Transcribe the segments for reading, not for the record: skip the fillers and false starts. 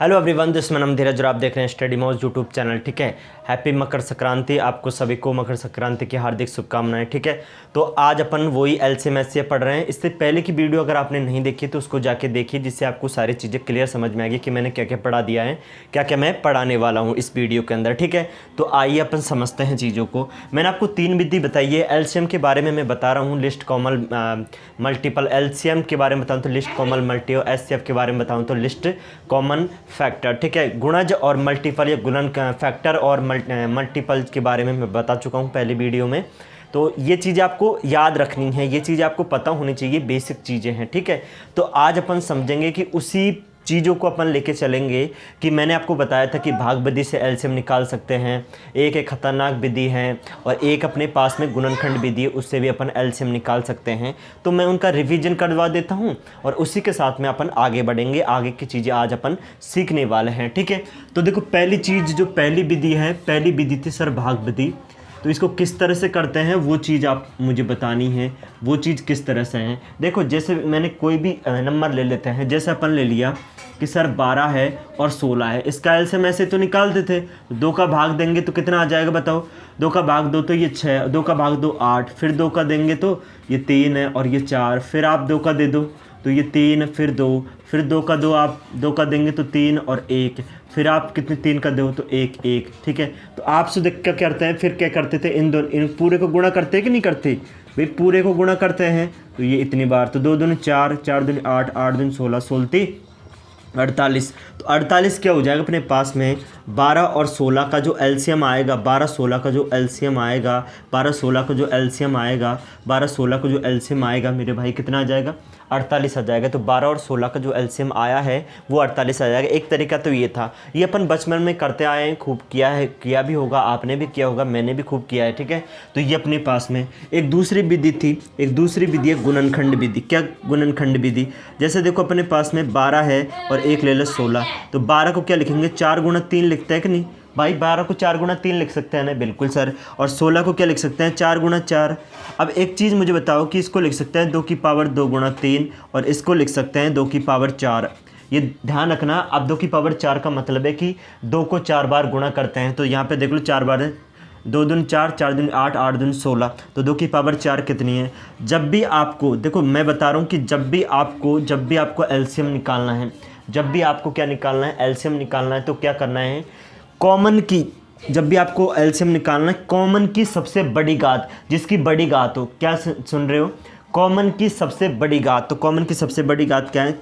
Hello everyone, this मैं नाम धीरज और आप देख रहे हैं स्टडी मौज यूट्यूब चैनल। ठीक है, हैप्पी मकर संक्रांति। आपको सभी को मकर संक्रांति की हार्दिक शुभकामनाएं। ठीक है, तो आज अपन वही एलसीएम एचसीएफ पढ़ रहे हैं। इससे पहले की वीडियो अगर आपने नहीं देखी तो उसको जाके देखिए, जिससे आपको सारी चीज़ें क्लियर समझ में आएगी कि मैंने क्या क्या पढ़ा दिया है, क्या क्या मैं पढ़ाने वाला हूँ इस वीडियो के अंदर। ठीक है, तो आइए अपन समझते हैं चीज़ों को। मैंने आपको 3 विधि बताई है। एलसीएम के बारे में मैं बता रहा हूँ, लिस्ट कॉमन मल्टीपल। एलसीएम के बारे में बताऊँ तो लिस्ट कॉमन मल्टी, और एचसीएफ के बारे में बताऊँ तो लिस्ट कॉमन फैक्टर। ठीक है, गुणज और मल्टीपल या गुणन फैक्टर और मल्टीपल के बारे में मैं बता चुका हूँ पहली वीडियो में। तो ये चीज़ आपको याद रखनी है, ये चीज़ आपको पता होनी चाहिए, बेसिक चीज़ें हैं। ठीक है, तो आज अपन समझेंगे कि उसी चीज़ों को अपन लेके चलेंगे कि मैंने आपको बताया था कि भाग विधि से एलसीएम निकाल सकते हैं, एक खतरनाक विधि है, और एक अपने पास में गुणनखंड विधि है, उससे भी अपन एलसीएम निकाल सकते हैं। तो मैं उनका रिवीजन करवा देता हूं और उसी के साथ में अपन आगे बढ़ेंगे। आगे की चीज़ें आज अपन सीखने वाले हैं। ठीक है, तो देखो पहली चीज़ जो पहली विधि है, पहली विधि थी सर भाग विधि। तो इसको किस तरह से करते हैं वो चीज़ आप मुझे बतानी है, वो चीज़ किस तरह से है। देखो जैसे मैंने कोई भी नंबर ले लेते हैं, जैसे अपन ले लिया कि सर 12 है और 16 है, इसका एलसीएम ऐसे तो निकालते थे। 2 का भाग देंगे तो कितना आ जाएगा बताओ। 2 का भाग 2 तो ये 6, 2 का भाग 2 8, फिर 2 का देंगे तो ये 3 है और ये 4, फिर आप 2 का दे दो तो ये 3, फिर 2, फिर 2 का 2 आप 2 का देंगे तो 3 और 1, फिर आप कितने 3 का दो तो 1 1। ठीक है, तो आप से देख क्या करते हैं, फिर क्या करते थे, इन पूरे को गुणा करते हैं कि नहीं करते भाई, पूरे को गुणा करते हैं। तो ये इतनी बार तो 2 दूनी 4, 4 दूनी 8, 8 दूनी 16, 16 48। तो 48 क्या हो जाएगा अपने पास में, 12 और 16 का जो एलसीएम आएगा, 12 16 का जो एलसीएम आएगा, 12 16 का जो एलसीएम आएगा, 12 16 का जो एलसीएम आएगा मेरे भाई कितना आ जाएगा, 48 आ जाएगा। तो 12 और 16 का जो एलसीएम आया है वो 48 आ जाएगा। एक तरीका तो ये था, ये अपन बचपन में करते आए हैं, खूब किया है, किया भी होगा, आपने भी किया होगा, मैंने भी खूब किया है। ठीक है, तो ये अपने पास में एक दूसरी विधि थी, एक दूसरी विधि है गुणनखंड विधि। क्या गुणनखंड विधि, जैसे देखो अपने पास में 12 है और एक ले लो 16, तो 12 को क्या लिखेंगे, 4 गुणा 3 लिखते हैं कि नहीं भाई, 12 को 4 गुणा 3 लिख सकते हैं ना, बिल्कुल सर। और 16 को क्या लिख सकते हैं, 4 गुणा 4। अब एक चीज़ मुझे बताओ कि इसको लिख सकते हैं 2 की पावर 2 गुणा 3, और इसको लिख सकते हैं 2 की पावर 4। ये ध्यान रखना, अब 2 की पावर 4 का मतलब है कि 2 को 4 बार गुणा करते हैं। तो यहाँ पे देख लो 4 बार है, 2 दूनी 4, 4 दूनी 8, 8 दूनी 16, तो 2 की पावर 4 कितनी है। जब भी आपको, देखो मैं बता रहा हूँ कि जब भी आपको एलसीएम निकालना है, जब भी आपको क्या निकालना है, एलसीएम निकालना है, तो क्या करना है, कॉमन की, जब भी आपको एलसीएम निकालना है, कॉमन की सबसे बड़ी घात, जिसकी बड़ी घात हो, क्या सुन रहे हो, कॉमन की सबसे बड़ी घात। तो कॉमन की सबसे बड़ी घात क्या है,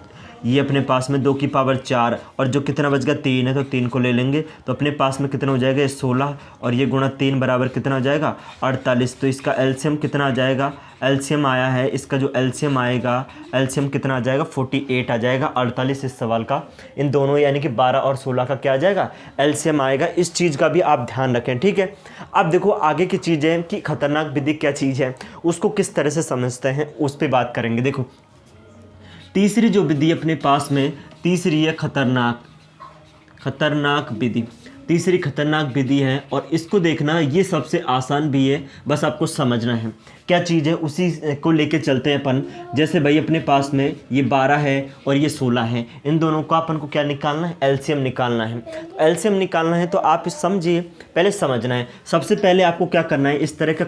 ये अपने पास में 2 की पावर 4, और जो कितना बच गया 3 है, तो 3 को ले लेंगे, तो अपने पास में कितना हो जाएगा, 16, और ये गुणा 3 बराबर कितना हो जाएगा, 48। तो इसका एलसीएम कितना आ जाएगा, एलसीएम आया है, इसका जो एलसीएम आएगा, एलसीएम कितना आ जाएगा, 48 आ जाएगा। 48 इस सवाल का, इन दोनों यानी कि 12 और 16 का क्या आ जाएगा, एलसीएम आएगा। इस चीज़ का भी आप ध्यान रखें। ठीक है, अब देखो आगे की चीज़ें कि खतरनाक विधि क्या चीज़ है, उसको किस तरह से समझते हैं उस पर बात करेंगे। देखो तीसरी जो विधि अपने पास में, तीसरी है खतरनाक विधि। तीसरी खतरनाक विधि है, और इसको देखना, ये सबसे आसान भी है, बस आपको समझना है क्या चीज़ है, उसी को लेके चलते हैं अपन। जैसे भाई अपने पास में ये 12 है और ये 16 है, इन दोनों का अपन को क्या निकालना है, एलसीएम निकालना है। तो एलसीएम निकालना है तो आप समझिए, पहले समझना है। सबसे पहले आपको क्या करना है, इस तरह का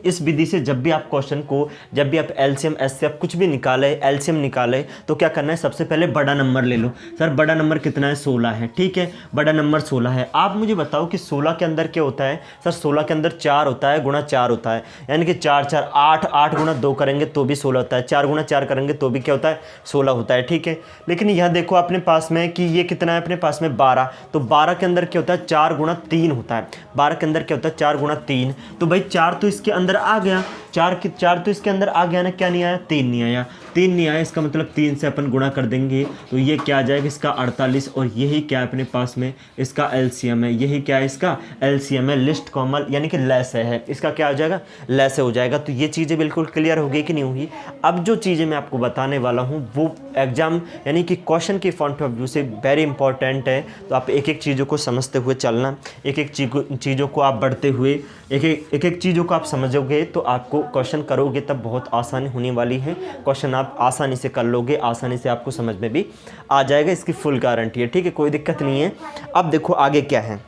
इस विधि से जब भी आप क्वेश्चन को, जब भी आप एलसीएम एचसीएफ कुछ भी निकाले, एलसीएम निकाले, तो क्या करना है, सबसे पहले बड़ा नंबर ले लो। सर बड़ा नंबर कितना है, 16 है। ठीक है, बड़ा नंबर 16 है। आप मुझे बताओ कि 16 के अंदर क्या होता है, सर 16 के अंदर 4 होता है, गुणा 4 होता है, यानी कि 4 4 8, 8 गुणा 2 करेंगे तो भी 16 होता है, 4 गुणा 4 करेंगे तो भी क्या होता है, 16 होता है। ठीक है, लेकिन यह देखो अपने पास में कि ये कितना है, अपने पास में 12, तो 12 के अंदर क्या होता है, 4 गुणा 3 होता है। 12 के अंदर क्या होता है, 4 गुणा 3, तो भाई 4 तो इसके अंदर आ गया, 4 तो इसके अंदर आ गया ना, क्या नहीं आया, 3 नहीं आया, 3 नहीं आया, इसका मतलब 3 से अपन गुणा कर देंगे, तो ये क्या आ जाएगा, इसका 48, और यही क्या है अपने पास में, इसका एलसीएम है, यही क्या है, इसका एलसीएम है, लिस्ट कॉमन यानी कि लेस है, इसका क्या हो जाएगा, लेस हो जाएगा। तो ये चीज़ें बिल्कुल क्लियर हो गई कि नहीं हुई। अब जो चीज़ें मैं आपको बताने वाला हूँ वो एग्जाम यानी कि क्वेश्चन के पॉइंट ऑफ व्यू से वेरी इंपॉर्टेंट है, तो आप एक एक चीज़ों को समझते हुए चलना, एक एक चीज़ों को आप बढ़ते हुए, एक एक चीज़ों को आप समझोगे तो आपको क्वेश्चन करोगे तब बहुत आसानी होने वाली है। क्वेश्चन आप आसानी से कर लोगे, आसानी से आपको समझ में भी आ जाएगा, इसकी फुल गारंटी है, ठीक है, कोई दिक्कत नहीं है। अब देखो आगे क्या है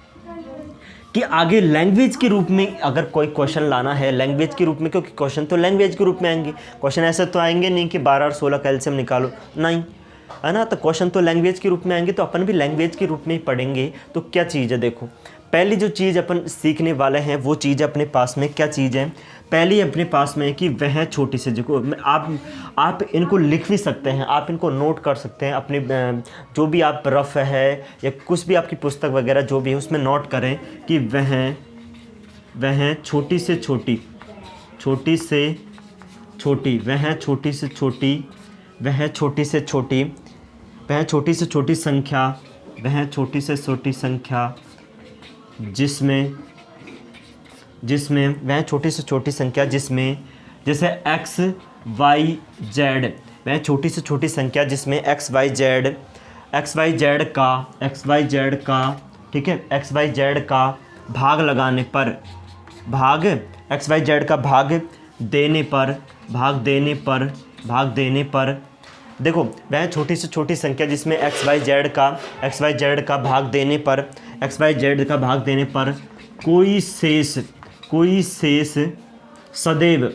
कि आगे लैंग्वेज के रूप में अगर कोई क्वेश्चन लाना है लैंग्वेज के रूप में, क्योंकि क्वेश्चन तो लैंग्वेज के रूप में आएंगे, क्वेश्चन ऐसे तो आएंगे नहीं कि 12 और 16 का एलसीएम निकालो, नहीं, है ना। तो क्वेश्चन तो लैंग्वेज के रूप में आएंगे, तो अपन भी लैंग्वेज के रूप में ही पढ़ेंगे। तो क्या चीज़ है, देखो पहली जो चीज़ अपन सीखने वाले हैं वो चीज़ अपने पास में क्या चीज़ है, पहली अपने पास में है कि वह छोटी सी जगह, आप इनको लिख भी सकते हैं, आप इनको नोट कर सकते हैं अपनी जो भी आप रफ है या कुछ भी आपकी पुस्तक वगैरह जो भी है उसमें नोट करें कि वह छोटी से छोटी, छोटी से छोटी, वह छोटी से छोटी, वह छोटी से छोटी, वह छोटी से छोटी संख्या, वह छोटी से छोटी संख्या जिसमें वह छोटी से छोटी संख्या जिसमें जैसे x y z, वह छोटी से छोटी संख्या जिसमें x y z का ठीक है x y z का भाग लगाने पर, x y z का भाग देने पर देखो वह छोटी से छोटी संख्या जिसमें x y z का भाग देने पर कोई शेष सदैव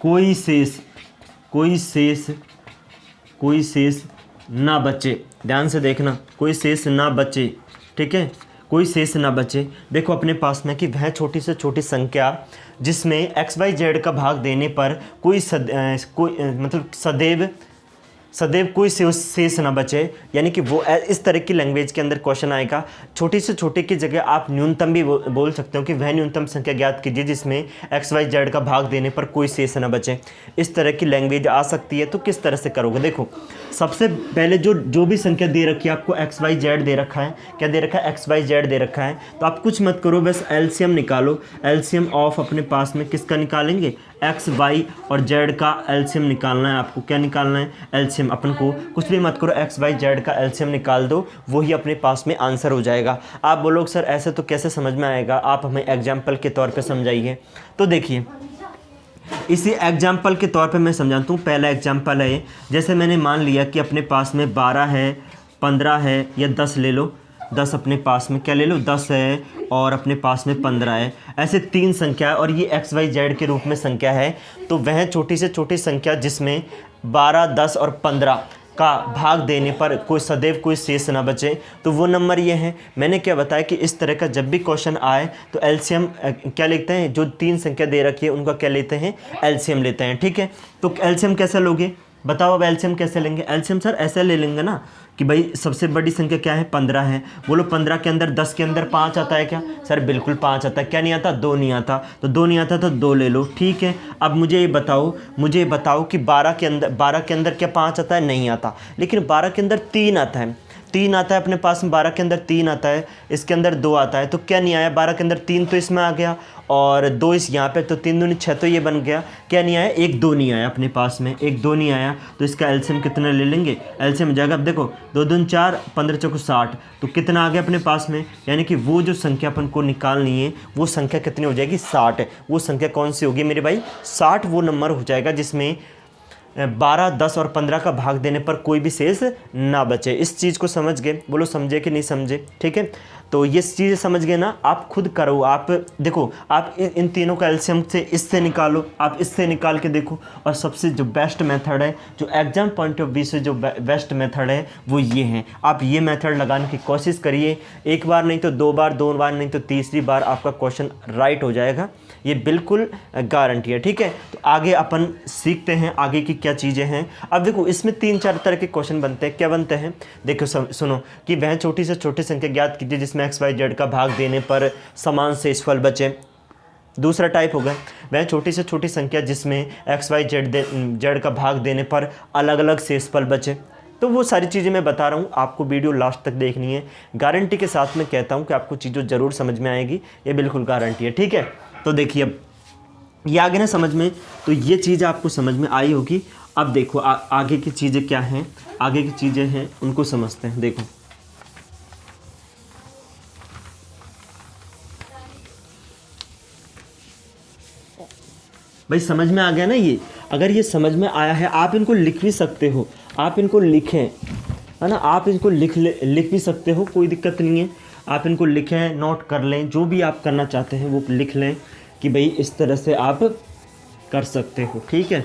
कोई शेष ना बचे। ध्यान से देखना, कोई शेष ना बचे, ठीक है, कोई शेष ना बचे। देखो अपने पास में कि वह छोटी से छोटी संख्या जिसमें x y z का भाग देने पर कोई मतलब सदैव कोई शेष ना बचे, यानी कि वो इस तरह की लैंग्वेज के अंदर क्वेश्चन आएगा। छोटी से छोटे की जगह आप न्यूनतम भी बोल सकते हो कि वह न्यूनतम संख्या ज्ञात कीजिए जिसमें x y z का भाग देने पर कोई शेष ना बचे। इस तरह की लैंग्वेज आ सकती है। तो किस तरह से करोगे, देखो सबसे पहले जो भी संख्या दे रखी है आपको x y z दे रखा है, क्या दे रखा है, x y z दे रखा है, तो आप कुछ मत करो, बस एलसीएम निकालो। एलसीएम ऑफ अपने पास में किसका निकालेंगे, x y और z का एलसीएम निकालना है आपको। क्या निकालना है, एलसीएम। अपन को कुछ भी मत करो, x y z का एलसीएम निकाल दो, वही अपने पास में आंसर हो जाएगा। आप बोलोगे सर ऐसे तो कैसे समझ में आएगा, आप हमें एग्जाम्पल के तौर पर समझाइए। तो देखिए इसी एग्जाम्पल के तौर पे मैं समझाता हूँ। पहला एग्जाम्पल है, जैसे मैंने मान लिया कि अपने पास में 12 है, 15 है या 10 ले लो, 10 अपने पास में क्या ले लो, 10 है और अपने पास में 15 है। ऐसे 3 संख्या है और ये x y z के रूप में संख्या है। तो वह छोटी से छोटी संख्या जिसमें 12, 10 और 15 का भाग देने पर कोई सदैव कोई शेष ना बचे, तो वो नंबर ये है। मैंने क्या बताया कि इस तरह का जब भी क्वेश्चन आए तो एलसीएम क्या लिखते हैं, जो 3 संख्या दे रखी है उनका क्या लेते हैं, एलसीएम लेते हैं, ठीक है। तो एलसीएम कैसे लोगे, बताओ अब एलसीएम कैसे लेंगे। एलसीएम सर ऐसे ले लेंगे ना कि भाई सबसे बड़ी संख्या क्या है, 15 है, बोलो 15 के अंदर 10 के अंदर 5 आता है क्या, सर बिल्कुल 5 आता है। क्या नहीं आता, 2 नहीं आता, तो 2 नहीं आता तो 2 ले लो, ठीक है। अब मुझे ये बताओ कि 12 के अंदर क्या 5 आता है, नहीं आता, लेकिन 12 के अंदर 3 आता है, 3 आता है अपने पास में, 12 के अंदर 3 आता है, इसके अंदर 2 आता है, तो क्या नहीं आया, 12 के अंदर 3 तो इसमें आ गया और 2 इस यहाँ पे, तो 3 दूनी 6 तो ये बन गया। क्या नहीं आया, 1 2 नहीं आया अपने पास में, 1 2 नहीं आया, तो इसका एलसीएम कितना ले लेंगे, एलसीएम हो जाएगा। अब देखो 2 दूनी 4, 15 चौको 60, तो कितना आ गया अपने पास में, यानी कि वो जो संख्या अपन को निकालनी है वो संख्या कितनी हो जाएगी, 60। वो संख्या कौन सी होगी मेरे भाई, 60 वो नंबर हो जाएगा जिसमें 12, 10 और 15 का भाग देने पर कोई भी शेष ना बचे। इस चीज़ को समझ गए, बोलो समझे कि नहीं समझे, ठीक है। तो ये चीज़ें समझ गए ना, आप खुद करो। आप देखो, आप इन तीनों का एलसीएम से इससे निकालो, आप इससे निकाल के देखो, और सबसे जो बेस्ट मेथड है, जो एग्जाम पॉइंट ऑफ व्यू से जो बेस्ट मेथड है वो ये है। आप ये मेथड लगाने की कोशिश करिए, एक बार नहीं तो 2 बार, 2 बार नहीं तो तीसरी बार आपका क्वेश्चन राइट हो जाएगा, ये बिल्कुल गारंटी है, ठीक है। तो आगे अपन सीखते हैं आगे की क्या चीज़ें हैं। अब देखो इसमें 3-4 तरह के क्वेश्चन बनते हैं। क्या बनते हैं, देखो सुनो कि वह छोटी से छोटी संख्या ज्ञात कीजिए जिसमें x y z का भाग देने पर समान शेषफल बचे। दूसरा टाइप होगा वह छोटी से छोटी संख्या जिसमें x y z का भाग देने पर अलग अलग शेषफल बचे। तो वो सारी चीज़ें मैं बता रहा हूँ, आपको वीडियो लास्ट तक देखनी है। गारंटी के साथ मैं कहता हूँ कि आपको चीज़ें ज़रूर समझ में आएगी, ये बिल्कुल गारंटी है, ठीक है। तो देखिए अब ये आगे ना समझ में, तो ये चीज़ आपको समझ में आई होगी। अब देखो आगे की चीज़ें क्या हैं, आगे की चीज़ें हैं उनको समझते हैं। देखो भाई समझ में आ गया ना ये? अगर ये समझ में आया है, आप इनको लिख भी सकते हो, आप इनको लिखें, है ना, आप इनको लिख भी सकते हो, कोई दिक्कत नहीं है। आप इनको लिखें, नोट कर लें, जो भी आप करना चाहते हैं वो लिख लें कि भाई इस तरह से आप कर सकते हो, ठीक है।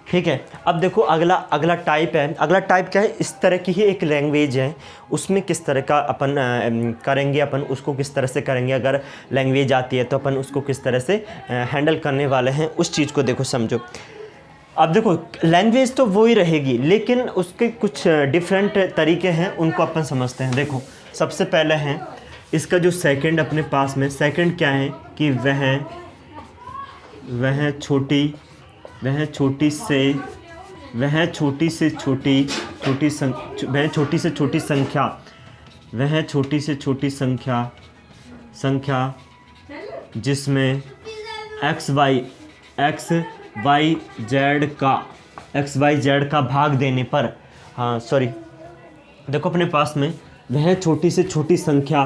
ठीक है, अब देखो अगला टाइप है। अगला टाइप क्या है? इस तरह की ही एक लैंग्वेज है, उसमें किस तरह का अपन करेंगे, अपन उसको किस तरह से करेंगे। अगर लैंग्वेज आती है तो अपन उसको किस तरह से हैंडल करने वाले हैं, उस चीज़ को देखो, समझो। अब देखो लैंग्वेज तो वो ही रहेगी, लेकिन उसके कुछ डिफरेंट तरीके हैं, उनको अपन समझते हैं। देखो सबसे पहले है इसका जो सेकंड अपने पास में, सेकंड क्या है कि वह छोटी से छोटी संख्या जिसमें एक्स वाई जेड का भाग देने पर, हाँ सॉरी, देखो अपने पास में वह छोटी से छोटी संख्या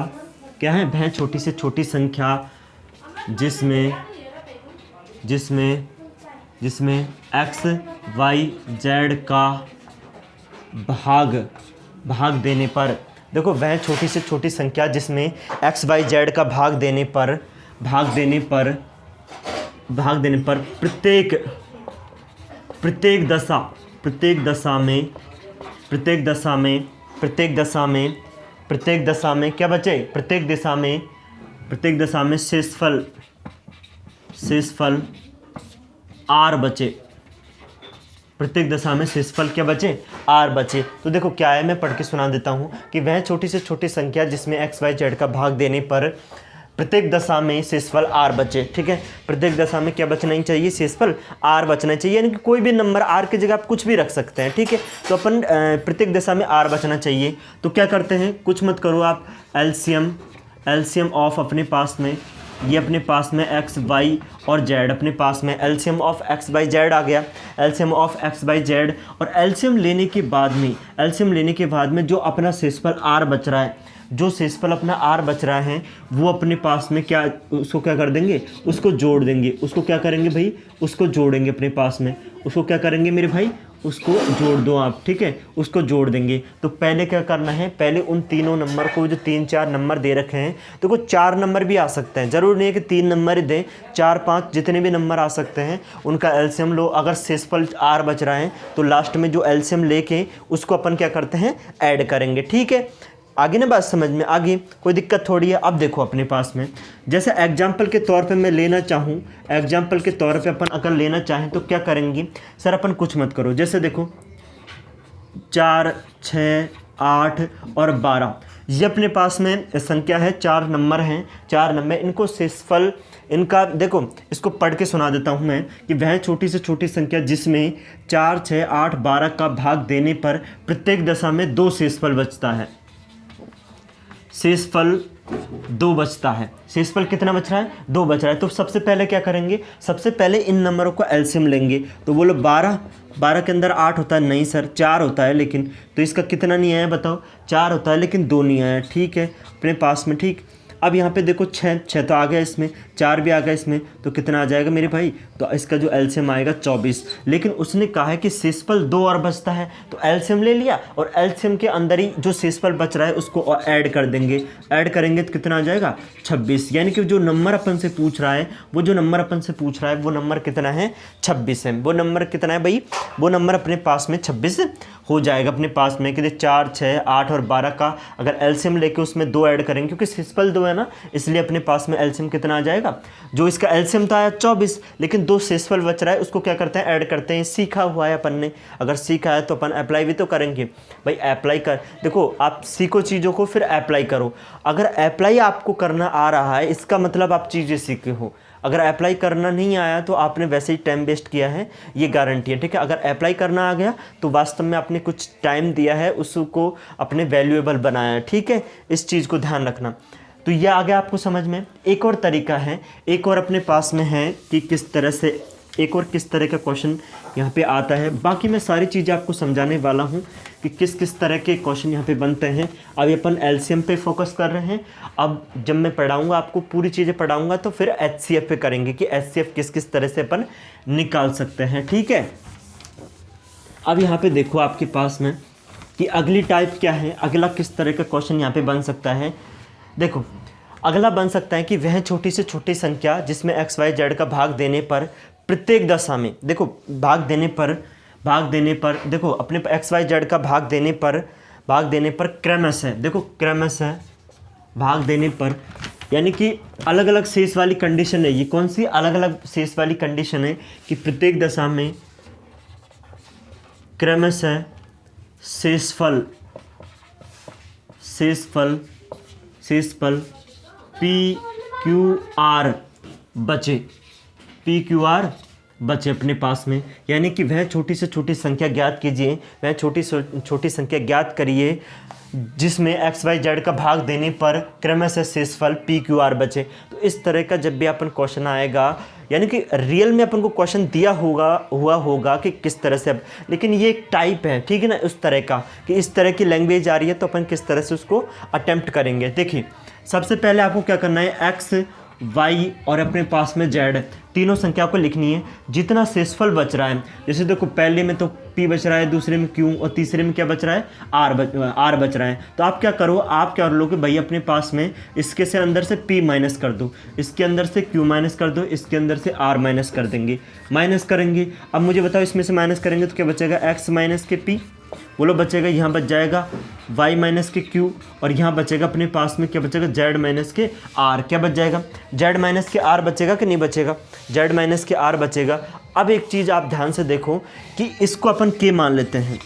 क्या है? वह छोटी से छोटी संख्या जिसमें एक्स वाई जेड का भाग देने पर, देखो वह छोटी से छोटी संख्या जिसमें एक्स वाई जेड का भाग देने पर प्रत्येक दशा में क्या बचे? प्रत्येक दशा में शेषफल आर बचे। प्रत्येक दशा में शेषफल क्या बचे? आर बचे। तो देखो क्या है, मैं पढ़ के सुना देता हूँ कि वह छोटी से छोटी संख्या जिसमें एक्स वाई जेड का भाग देने पर प्रत्येक दशा में शेषफल आर बचे। ठीक है, प्रत्येक दशा में क्या बचना ही चाहिए? शेषफल आर बचना चाहिए, यानी कि कोई भी नंबर आर की जगह आप कुछ भी रख सकते हैं। ठीक है, तो अपन प्रत्येक दशा में आर बचना चाहिए। तो क्या करते हैं, कुछ मत करो आप, एलसीएम ऑफ अपने पास में, ये अपने पास में एक्स वाई और जेड, अपने पास में LCM of X by Z आ गया, LCM of X by Z. और एलसीएम लेने के बाद में जो अपना शेषफल आर बच रहा है, जो शेषफल अपना आर बच रहा है, वो अपने पास में क्या, उसको क्या कर देंगे? उसको जोड़ देंगे। उसको क्या करेंगे भाई? उसको जोड़ेंगे अपने पास में। उसको क्या करेंगे मेरे भाई? उसको जोड़ दो आप। ठीक है, उसको जोड़ देंगे। तो पहले क्या करना है, पहले उन तीनों नंबर को, जो 3-4 नंबर दे रखे हैं, तो कुछ 4 नंबर भी आ सकते हैं, ज़रूर नहीं है कि 3 नंबर ही दें, 4-5 जितने भी नंबर आ सकते हैं उनका एलसीएम लो। अगर शेषफल आर बच रहा है तो लास्ट में जो एलसीएम लेके उसको अपन क्या करते हैं? ऐड करेंगे। ठीक है, आगे ना बात समझ में, आगे कोई दिक्कत थोड़ी है। अब देखो अपने पास में, जैसे एग्जाम्पल के तौर पे मैं लेना चाहूँ, एग्जाम्पल के तौर पे अपन अगर लेना चाहें तो क्या करेंगे सर? अपन कुछ मत करो, जैसे देखो 4, 6, 8 और 12, ये अपने पास में संख्या है, 4 नंबर हैं, 4 नंबर, इनको शेषफल इनका देखो, इसको पढ़ के सुना देता हूँ मैं कि वह छोटी से छोटी संख्या जिसमें 4, 6, 8, 12 का भाग देने पर प्रत्येक दशा में 2 शेषफल बचता है। शेषफल 2 बचता है। शेषफल कितना बच रहा है? 2 बच रहा है। तो सबसे पहले क्या करेंगे? सबसे पहले इन नंबरों को एलसीएम लेंगे। तो बोलो 12 के अंदर 8 होता है? नहीं सर, 4 होता है। लेकिन तो इसका कितना नहीं आया बताओ? 4 होता है, लेकिन 2 नहीं आया। ठीक है, अपने पास में। ठीक, अब यहाँ पे देखो 6 तो आ गया इसमें, 4 भी आ गया इसमें, तो कितना आ जाएगा मेरे भाई? तो इसका जो एलसीएम आएगा 24। लेकिन उसने कहा है कि शेषफल 2 और बचता है, तो एलसीएम ले लिया और एलसीएम के अंदर ही जो शेषफल बच रहा है उसको ऐड कर देंगे। ऐड करेंगे तो कितना आ जाएगा? 26। यानी कि जो नंबर अपन से पूछ रहा है, वो नंबर कितना है? 26 है। वो नंबर कितना है भाई? वो नंबर अपने पास में 26 हो जाएगा अपने पास में। कि 4, 6, 8 और 12 का अगर एलसीएम लेके उसमें 2 ऐड करेंगे, क्योंकि शेषफल 2 है ना, इसलिए अपने पास में एलसीएम कितना आ जाएगा? जो इसका एलसीएम था 24, लेकिन 2 शेषफल बच रहा है, उसको क्या करते हैं? ऐड करते हैं। सीखा हुआ है अपन ने, अगर सीखा है तो अपन अप्लाई भी तो करेंगे भाई। अप्लाई कर, देखो आप सीखो चीज़ों को, फिर अप्लाई करो। अगर अप्लाई आपको करना आ रहा है, इसका मतलब आप चीज़ें सीखे हो। अगर अप्लाई करना नहीं आया तो आपने वैसे ही टाइम वेस्ट किया है, ये गारंटी है। ठीक है, अगर अप्लाई करना आ गया तो वास्तव में आपने कुछ टाइम दिया है, उसको अपने वैल्यूएबल बनाया है। ठीक है, इस चीज़ को ध्यान रखना। तो ये आ गया आपको समझ में। एक और तरीका है, एक और अपने पास में है कि किस तरह से एक और किस तरह का क्वेश्चन यहाँ पे आता है। बाकी मैं सारी चीज़ें आपको समझाने वाला हूँ कि किस किस तरह के क्वेश्चन यहाँ पे बनते हैं। अभी अपन एलसीएम पे फोकस कर रहे हैं। अब जब मैं पढ़ाऊँगा आपको पूरी चीज़ें पढ़ाऊँगा तो फिर एचसीएफ पे करेंगे कि एचसीएफ किस किस तरह से अपन निकाल सकते हैं, ठीक है। अब यहाँ पे देखो आपके पास में कि अगली टाइप क्या है, अगला किस तरह का क्वेश्चन यहाँ पे बन सकता है। देखो अगला बन सकता है कि वह छोटी से छोटी संख्या जिसमें एक्स वाई जेड का भाग देने पर प्रत्येक दशा में, देखो भाग देने पर देखो अपने एक्स वाई जेड का भाग देने पर क्रमश है, देखो क्रमश है भाग देने पर, यानी कि अलग अलग शेष वाली कंडीशन है। ये कौन सी अलग अलग शेष वाली कंडीशन है कि प्रत्येक दशा में क्रमश है शेषफल पी क्यू आर बचे अपने पास में, यानी कि वह छोटी से छोटी संख्या ज्ञात कीजिए, वह छोटी से छोटी संख्या ज्ञात करिए जिसमें एक्स वाई जेड का भाग देने पर क्रमशः शेषफल पी क्यू आर बचे। तो इस तरह का जब भी अपन क्वेश्चन आएगा, यानी कि रियल में अपन को क्वेश्चन दिया हुआ होगा कि किस तरह से, अब लेकिन ये एक टाइप है, ठीक है ना, उस तरह का कि इस तरह की लैंग्वेज आ रही है तो अपन किस तरह से उसको अटेम्प्ट करेंगे। देखिए सबसे पहले आपको क्या करना है, एक्स वाई और अपने पास में जेड तीनों संख्या को लिखनी है। जितना शेषफल बच रहा है, जैसे देखो पहले में तो पी बच रहा है, दूसरे में क्यू और तीसरे में क्या बच रहा है, आर बच रहा है। तो आप क्या करो, आप क्या कर लो कि भाई अपने पास में इसके से अंदर से पी माइनस कर दो, इसके अंदर से क्यू माइनस कर दो, इसके अंदर से आर माइनस कर देंगे, माइनस करेंगे। अब मुझे बताओ इसमें से माइनस करेंगे तो क्या बचेगा, एक्स माइनस के पी बोलो बचेगा, यहाँ बच जाएगा y माइनस के q और यहाँ बचेगा अपने पास में क्या बचेगा, z माइनस के r। क्या बच जाएगा, z माइनस के r बचेगा कि नहीं बचेगा, z माइनस के r बचेगा। अब एक चीज़ आप ध्यान से देखो कि इसको अपन k मान लेते हैं,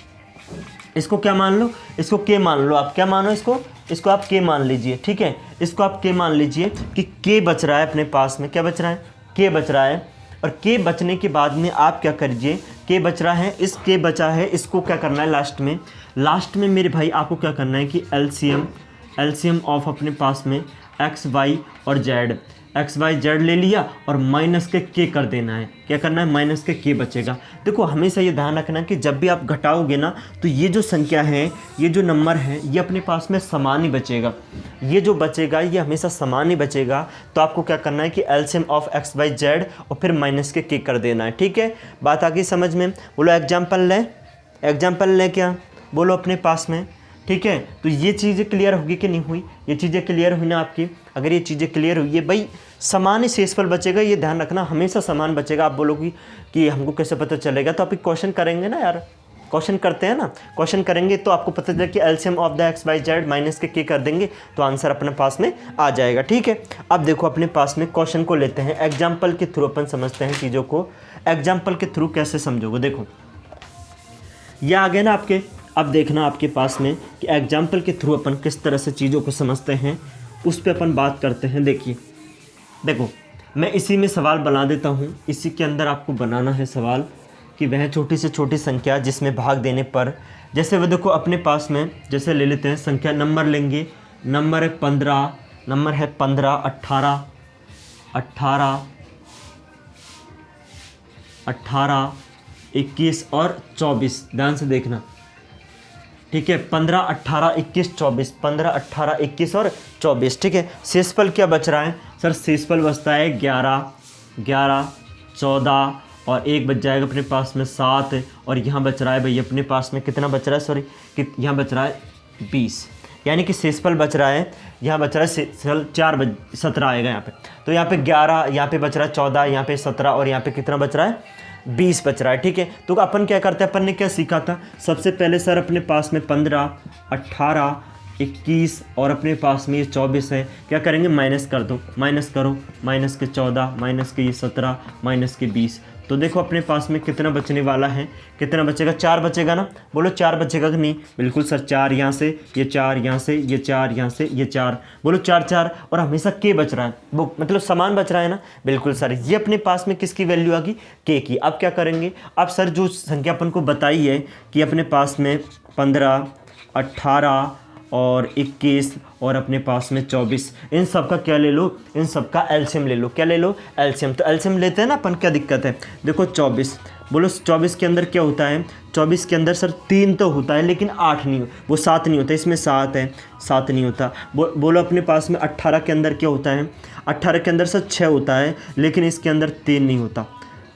इसको क्या मान लो, इसको k मान लो, आप क्या मानो इसको आप k मान लीजिए, ठीक है। इसको आप k मान लीजिए कि k बच रहा है अपने पास में, क्या बच रहा है, k बच रहा है। और k बचने के बाद में आप क्या करिए, k बच रहा है, इस k बचा है, इसको क्या करना है लास्ट में मेरे भाई आपको क्या करना है कि एलसीएम ऑफ अपने पास में एक्स वाई और जेड, एक्स वाई जेड ले लिया और माइनस के k कर देना है। क्या करना है, माइनस के k बचेगा। देखो हमेशा ये ध्यान रखना कि जब भी आप घटाओगे ना तो ये जो संख्या है, ये जो नंबर है, ये अपने पास में समान ही बचेगा, ये जो बचेगा ये हमेशा समान ही बचेगा। तो आपको क्या करना है कि LCM of X Y Z और फिर माइनस के k कर देना है, ठीक है। बात आ गई समझ में। बोलो एग्जाम्पल लें क्या, बोलो अपने पास में, ठीक है। तो ये चीज़ें क्लियर होगी कि नहीं हुई, ये चीज़ें क्लियर हुई ना आपकी। अगर ये चीज़ें क्लियर हुई है भाई, समान ही शेषफल बचेगा, ये ध्यान रखना, हमेशा समान बचेगा। आप बोलोगी कि हमको कैसे पता चलेगा, तो आप एक क्वेश्चन करेंगे ना यार, क्वेश्चन करते हैं ना, क्वेश्चन करेंगे तो आपको पता चलेगा कि LCM of the X Y Z minus के k कर देंगे तो आंसर अपने पास में आ जाएगा, ठीक है। अब देखो अपने पास में क्वेश्चन को लेते हैं, एग्जाम्पल के थ्रू अपन समझते हैं चीज़ों को। एग्जाम्पल के थ्रू कैसे समझोगे, देखो ये आ गया ना आपके। अब देखना आपके पास में कि एग्जाम्पल के थ्रू अपन किस तरह से चीज़ों को समझते हैं, उस पर अपन बात करते हैं। देखो मैं इसी में सवाल बना देता हूँ, इसी के अंदर आपको बनाना है सवाल कि वह छोटी से छोटी संख्या जिसमें भाग देने पर, जैसे वह देखो अपने पास में, जैसे ले लेते हैं संख्या, नंबर लेंगे, नंबर है 15, 18, 21 और 24, ध्यान से देखना, ठीक है। 15, 18, 21, 24, 15, 18, 21 और 24, ठीक है। शेषफल क्या बच रहा है सर, शेषफल बचता है 11, 14 और एक बच जाएगा अपने पास में 7, और यहाँ बच रहा है भाई अपने पास में कितना बच रहा है, सॉरी कि यहाँ बच रहा है 20, यानी कि शेषफल बच रहा है, यहाँ बच रहा है शेषफल 17 आएगा यहाँ पे। तो यहाँ पे 11, यहाँ पे बच रहा है 14, यहाँ पे 17 और यहाँ पे कितना बच रहा है, 20 बच रहा है, ठीक है। तो अपन क्या करते हैं, अपन ने क्या सीखा था, सबसे पहले सर अपने पास में 15, 18, 21 और अपने पास में ये 24 है, क्या करेंगे, माइनस कर दो, माइनस करो, माइनस के 14, माइनस के ये 17, माइनस के 20। तो देखो अपने पास में कितना बचने वाला है, कितना बचेगा, 4 बचेगा ना, बोलो 4 बचेगा कि नहीं, बिल्कुल सर 4 यहाँ से, ये 4 यहाँ से, ये 4 यहाँ से, ये 4, बोलो 4 4 और हमेशा k बच रहा है, वो मतलब समान बच रहा है ना, बिल्कुल सर। ये अपने पास में किसकी वैल्यू आ गई, k की। अब क्या करेंगे, अब सर जो संख्या अपन को बताई है कि अपने पास में 15, 18 और 21 और अपने पास में 24, इन सब का क्या ले लो, इन सब का एलसीएम ले लो। क्या ले लो, एलसीएम। तो एलसीएम लेते हैं ना अपन, क्या दिक्कत है। देखो 24, बोलो 24 के अंदर क्या होता है, 24 के अंदर सर 3 तो होता है लेकिन 8 नहीं, वो 7 नहीं होता, इसमें 7 है, 7 नहीं होता। बोलो अपने पास में 18 के अंदर क्या होता है, 18 के अंदर सर 6 होता है लेकिन इसके अंदर 3 नहीं होता।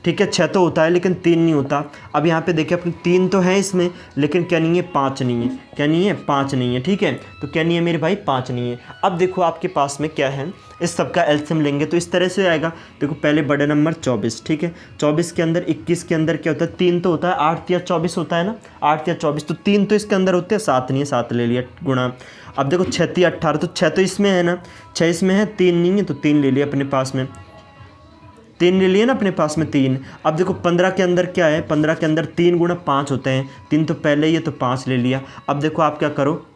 ठीक है, 6 तो होता है लेकिन 3 नहीं होता। अब यहाँ पे देखिए अपने 3 तो है इसमें लेकिन क्या नहीं है, 5 नहीं है। क्या नहीं है, 5 नहीं है। ठीक है, तो क्या नहीं है मेरे भाई, 5 नहीं है। अब देखो आपके पास में क्या है, इस सब का एलसीएम लेंगे तो इस तरह से आएगा। देखो पहले बड़े नंबर 24, ठीक है, 24 के अंदर 21 के अंदर क्या होता है, 3 तो होता है, 8 या 24 होता है ना, 8 या 24, तो 3 तो इसके अंदर होते हैं, 7 नहीं है, 7 ले लिया गुणा। अब देखो 6 या 18, तो 6 तो इसमें है ना, 6 इसमें है, 3 नहीं है तो 3 ले लिया अपने पास में, 3 ले लिए ना अपने पास में 3। अब देखो 15 के अंदर क्या है, 15 के अंदर 3 गुणा 5 होते हैं, 3 तो पहले ही है तो 5 ले लिया। अब देखो आप क्या करो,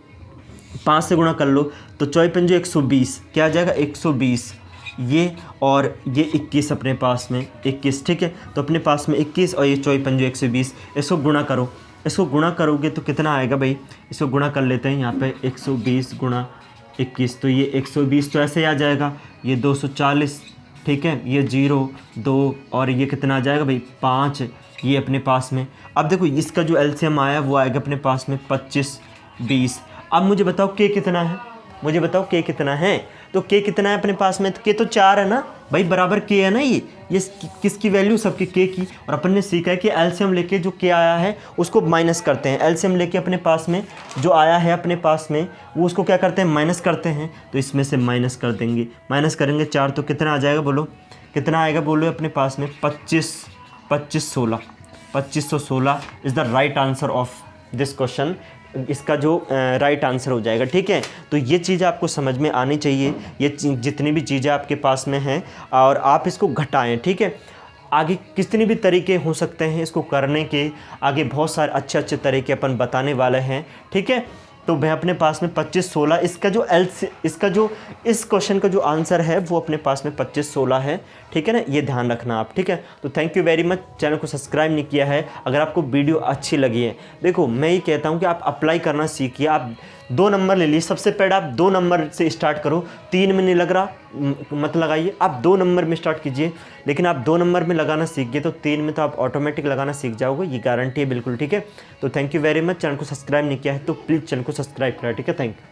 5 से गुणा कर लो तो 24 पंजे 120, क्या आ जाएगा 120 ये, और ये 21 अपने पास में 21। ठीक है, तो अपने पास में 21 और ये 24 पंजे 120, इसको गुणा करो। इसको गुणा करोगे तो कितना आएगा भाई, इसको गुणा कर लेते हैं यहाँ पे, 120 गुणा 21, तो ये 120 तो ऐसे ही आ जाएगा, ये 240, ठीक है, ये 0 2 और ये कितना आ जाएगा भाई 5, ये अपने पास में। अब देखो इसका जो एलसीएम आया वो आएगा अपने पास में 25 20। अब मुझे बताओ के कितना है, मुझे बताओ के कितना है, तो के कितना है अपने पास में, तो के तो 4 है ना भाई, बराबर के है ना, ये किसकी वैल्यू, सबकी के की। और अपन ने सीखा है कि एलसीएम लेके जो के आया है उसको माइनस करते हैं, एलसीएम लेके अपने पास में जो आया है अपने पास में वो उसको क्या करते हैं, माइनस करते हैं। तो इसमें से माइनस कर देंगे, माइनस करेंगे 4 तो कितना आ जाएगा, बोलो कितना आएगा, बोलो अपने पास में 2516 is the right answer of this question. इसका जो राइट आंसर हो जाएगा। ठीक है, तो ये चीज़ आपको समझ में आनी चाहिए, ये जितनी भी चीज़ें आपके पास में हैं और आप इसको घटाएं। ठीक है, आगे कितने भी तरीके हो सकते हैं इसको करने के, आगे बहुत सारे अच्छे अच्छे तरीके अपन बताने वाले हैं। ठीक है, तो मैं अपने पास में 2516, इसका जो इस क्वेश्चन का जो आंसर है वो अपने पास में 2516 है। ठीक है ना, ये ध्यान रखना आप। ठीक है, तो thank you very much. Channel को सब्सक्राइब नहीं किया है, अगर आपको वीडियो अच्छी लगी है, देखो मैं ये कहता हूँ कि आप अप्लाई करना सीखिए। आप 2 नंबर ले लीजिए, सबसे पहले आप 2 नंबर से स्टार्ट करो, 3 में नहीं लग रहा मत लगाइए, आप 2 नंबर में स्टार्ट कीजिए। लेकिन आप 2 नंबर में लगाना सीख गए तो 3 में तो आप ऑटोमेटिक लगाना सीख जाओगे, ये गारंटी है बिल्कुल। ठीक है, तो thank you very much. Channel को सब्सक्राइब नहीं किया है तो प्लीज़ चैनल को सब्सक्राइब करें। ठीक है, थैंक यू।